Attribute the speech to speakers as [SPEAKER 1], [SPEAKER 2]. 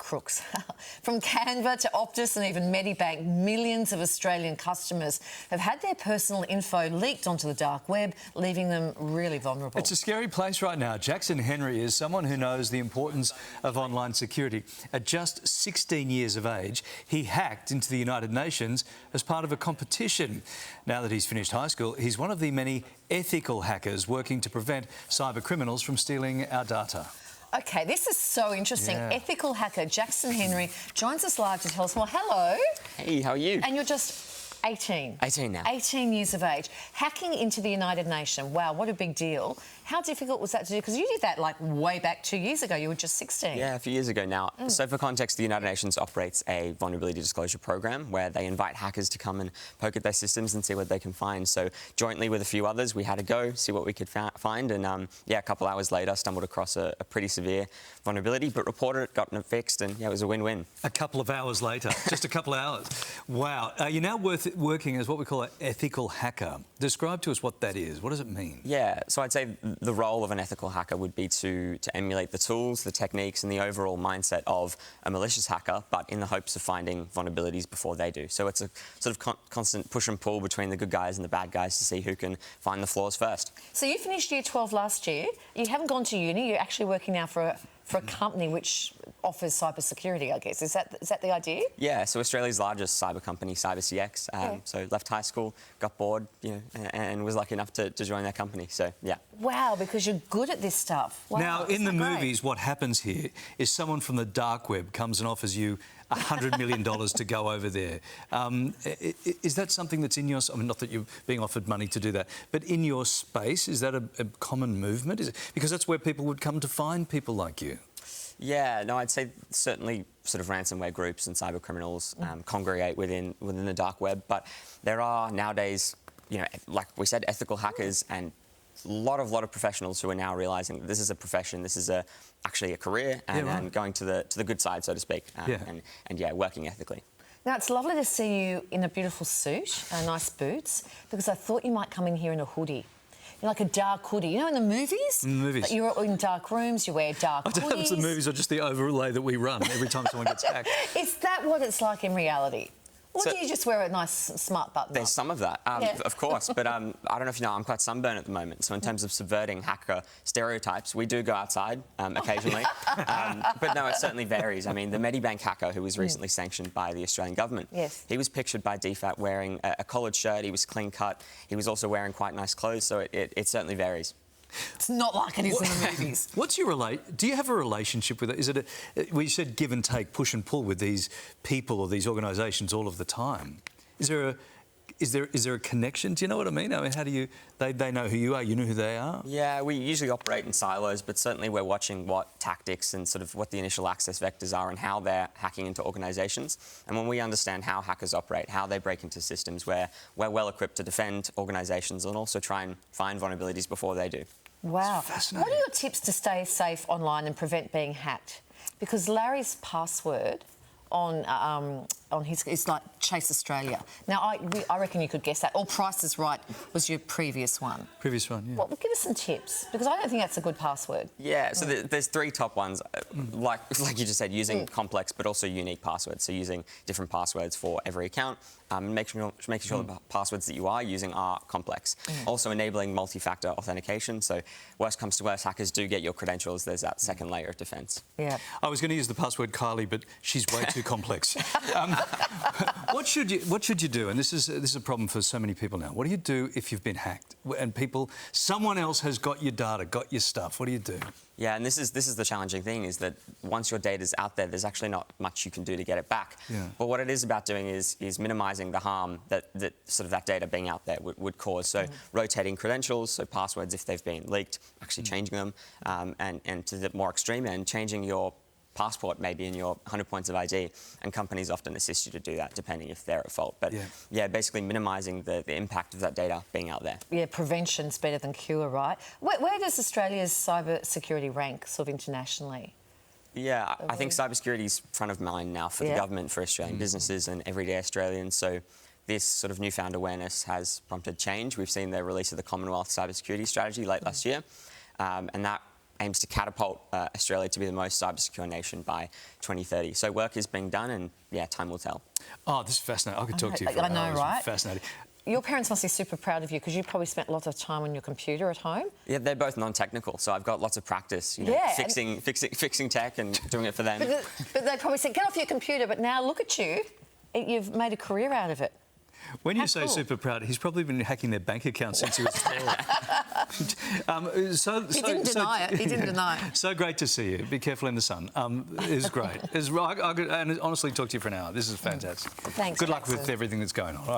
[SPEAKER 1] crooks. From Canva to Optus and even Medibank, millions of Australian customers have had their personal info leaked onto the dark web, leaving them really vulnerable.
[SPEAKER 2] It's a scary place right now. Jackson Henry is someone who knows the importance of online security. At just 16 years of age, he hacked into the United Nations as part of a competition. Now that he's finished high school, he's one of the many ethical hackers working to prevent cyber criminals from stealing our data.
[SPEAKER 1] OK, this is so interesting.
[SPEAKER 2] Yeah.
[SPEAKER 1] Ethical hacker Jackson Henry joins us live to tell us more. Hello.
[SPEAKER 3] Hey, how are you?
[SPEAKER 1] And you're just 18.
[SPEAKER 3] 18 now.
[SPEAKER 1] 18 years of age. Hacking into the United Nations. Wow, what a big deal. How difficult was that to do? Because you did that like way back 2 years ago. You were just 16.
[SPEAKER 3] Yeah, a few years ago now. So for context, the United Nations operates a vulnerability disclosure program where they invite hackers to come and poke at their systems and see what they can find. So jointly with a few others, we had to go see what we could find. And yeah, a couple hours later, stumbled across a pretty severe vulnerability, but reported it, gotten it fixed, and yeah, it was a win-win.
[SPEAKER 2] A couple of hours later, just a couple of hours. Wow. You're now working as what we call an ethical hacker. Describe to us what that is. What does it mean?
[SPEAKER 3] Yeah, so I'd say the role of an ethical hacker would be to emulate the tools, the techniques and the overall mindset of a malicious hacker, but in the hopes of finding vulnerabilities before they do. So it's a sort of constant push and pull between the good guys and the bad guys to see who can find the flaws first.
[SPEAKER 1] So you finished year 12 last year. You haven't gone to uni. You're actually working now for a company which offers cybersecurity, I guess. Is that the idea?
[SPEAKER 3] Yeah, so Australia's largest cyber company, CyberCX. So left high school, got bored, and was lucky enough to join their company. So yeah.
[SPEAKER 1] Wow, because you're good at this stuff. Wow,
[SPEAKER 2] now, in the movies, what happens here is someone from the dark web comes and offers you $100 million to go over there. Is that something that's in your... I mean, not that you're being offered money to do that, but in your space, is that a common movement? Is it, because that's where people would come to find people like you.
[SPEAKER 3] Yeah, no, I'd say certainly sort of ransomware groups and cyber criminals congregate within the dark web, but there are nowadays, like we said, ethical hackers and a lot of professionals who are now realising that this is a profession, this is actually a career, and going to the good side, so to speak, and working ethically.
[SPEAKER 1] Now, it's lovely to see you in a beautiful suit, nice boots, because I thought you might come in here in a hoodie. Like a dark hoodie. You know, in the movies?
[SPEAKER 2] In the movies.
[SPEAKER 1] That you're in dark rooms, you wear dark hoodies.
[SPEAKER 2] I don't know if it's the movies or just the overlay that we run every time someone gets hacked.
[SPEAKER 1] Is that what it's like in reality? Or do you just wear a nice smart button?
[SPEAKER 3] There's some of that, of course, but I don't know if you know, I'm quite sunburned at the moment, so in terms of subverting hacker stereotypes, we do go outside occasionally, but no, it certainly varies. I mean, the Medibank hacker who was recently sanctioned by the Australian government, he was pictured by DFAT wearing a collared shirt, he was clean cut, he was also wearing quite nice clothes, so it certainly varies.
[SPEAKER 1] It's not like it is in the movies.
[SPEAKER 2] What's your do you have a relationship with it? Is it well, you said give and take, push and pull with these people or these organisations all of the time. Is there a connection? Do you know what I mean? I mean, how do you... They know who you are, you know who they are?
[SPEAKER 3] Yeah, we usually operate in silos, but certainly we're watching what tactics and sort of what the initial access vectors are and how they're hacking into organisations. And when we understand how hackers operate, how they break into systems, we're well equipped to defend organisations and also try and find vulnerabilities before they do.
[SPEAKER 1] Wow. What are your tips to stay safe online and prevent being hacked? Because Larry's password on his is like Chase Australia. Now, I reckon you could guess that. Or Price is Right was your previous one.
[SPEAKER 2] Previous one, yeah.
[SPEAKER 1] Well, give us some tips, because I don't think that's a good password.
[SPEAKER 3] Yeah, so there's three top ones, like you just said, using complex but also unique passwords. So using different passwords for every account, making sure the passwords that you are using are complex. Also enabling multi-factor authentication. So worst comes to worst, hackers do get your credentials. There's that second layer of defence.
[SPEAKER 1] Yeah.
[SPEAKER 2] I was going to use the password Kylie, but she's way too complex. What should you do? And this is a problem for so many people now. What do you do if you've been hacked and someone else has got your data, got your stuff? What do you do?
[SPEAKER 3] Yeah, and this is the challenging thing, is that once your data's out there, there's actually not much you can do to get it back.
[SPEAKER 2] Yeah.
[SPEAKER 3] But what it is about doing is minimising the harm that sort of that data being out there would cause. So rotating credentials, so passwords if they've been leaked, actually changing them, and to the more extreme end, changing your passport maybe in your 100 points of ID, and companies often assist you to do that depending if they're at fault. But yeah, basically minimising the impact of that data being out there. Yeah,
[SPEAKER 1] prevention's better than cure, right? Where does Australia's cyber security rank sort of internationally?
[SPEAKER 3] Yeah, I think cybersecurity is front of mind now for the government, for Australian businesses and everyday Australians. So this sort of newfound awareness has prompted change. We've seen the release of the Commonwealth Cybersecurity Strategy late last year, and that aims to catapult Australia to be the most cybersecure nation by 2030. So work is being done, and yeah, time will tell.
[SPEAKER 2] Oh, this is fascinating. I could talk to you for
[SPEAKER 1] I know,
[SPEAKER 2] hours.
[SPEAKER 1] right?
[SPEAKER 2] Fascinating.
[SPEAKER 1] Your parents must be super proud of you because you probably spent lots of time on your computer at home.
[SPEAKER 3] Yeah, they're both non-technical, so I've got lots of practice, you know,
[SPEAKER 1] Yeah,
[SPEAKER 3] fixing tech and doing it for them.
[SPEAKER 1] But they probably said, get off your computer, but now look at you. You've made a career out of it.
[SPEAKER 2] When you
[SPEAKER 1] How
[SPEAKER 2] say
[SPEAKER 1] cool.
[SPEAKER 2] super proud, he's probably been hacking their bank account since he was 12.
[SPEAKER 1] He didn't deny it. He didn't deny it.
[SPEAKER 2] So great to see you. Be careful in the sun. It's great. I could honestly talk to you for an hour. This is fantastic.
[SPEAKER 1] Thanks,
[SPEAKER 2] Good luck with
[SPEAKER 1] Jackson.
[SPEAKER 2] everything that's going on. All right.